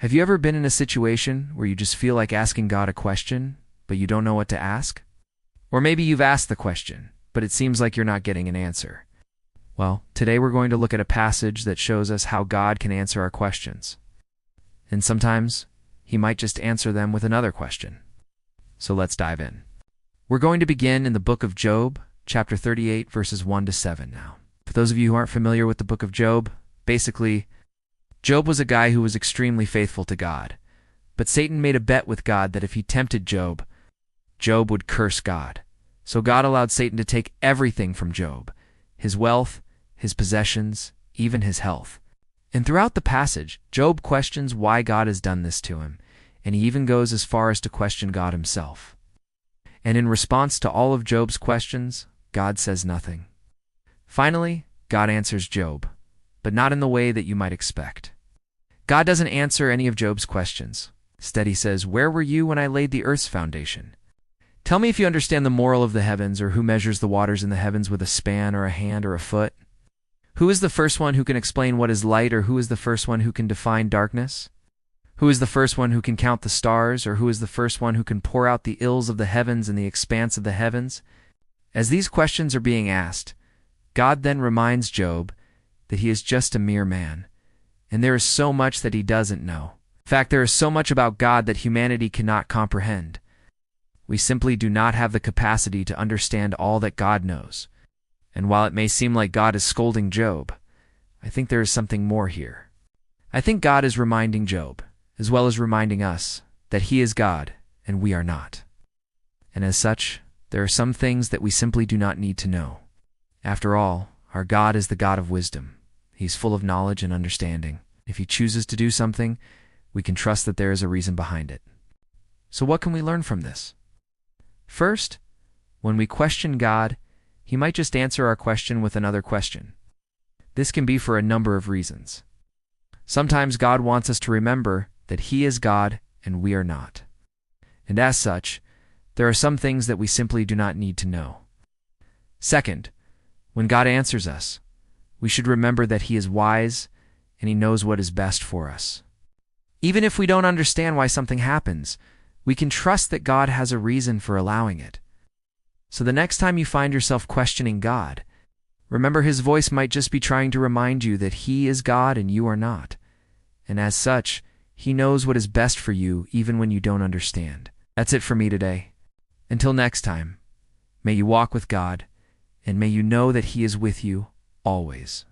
Have you ever been in a situation where you just feel like asking God a question, but you don't know what to ask? Or maybe you've asked the question, but it seems like you're not getting an answer. Well, today we're going to look at a passage that shows us how God can answer our questions. And sometimes, He might just answer them with another question. So let's dive in. We're going to begin in the book of Job, chapter 38, verses 1 to 7 now. For those of you who aren't familiar with the book of Job, basically, Job was a guy who was extremely faithful to God. But Satan made a bet with God that if he tempted Job, Job would curse God. So God allowed Satan to take everything from Job, his wealth, his possessions, even his health. And throughout the passage, Job questions why God has done this to him, and he even goes as far as to question God himself. And in response to all of Job's questions, God says nothing. Finally, God answers Job, but not in the way that you might expect. God doesn't answer any of Job's questions. Instead, He says, "Where were you when I laid the earth's foundation? Tell me if you understand the moral of the heavens, or who measures the waters in the heavens with a span or a hand or a foot? Who is the first one who can explain what is light, or who is the first one who can define darkness? Who is the first one who can count the stars, or who is the first one who can pour out the ills of the heavens and the expanse of the heavens?" As these questions are being asked, God then reminds Job that he is just a mere man, and there is so much that he doesn't know. In fact, there is so much about God that humanity cannot comprehend. We simply do not have the capacity to understand all that God knows. And while it may seem like God is scolding Job, I think there is something more here. I think God is reminding Job, as well as reminding us, that He is God and we are not. And as such, there are some things that we simply do not need to know. After all, our God is the God of wisdom. He's full of knowledge and understanding. If He chooses to do something, we can trust that there is a reason behind it. So what can we learn from this? First, when we question God, He might just answer our question with another question. This can be for a number of reasons. Sometimes God wants us to remember that He is God and we are not. And as such, there are some things that we simply do not need to know. Second, when God answers us, we should remember that He is wise and He knows what is best for us. Even if we don't understand why something happens, we can trust that God has a reason for allowing it. So the next time you find yourself questioning God, remember His voice might just be trying to remind you that He is God and you are not. And as such, He knows what is best for you even when you don't understand. That's it for me today. Until next time, may you walk with God, and may you know that He is with you always.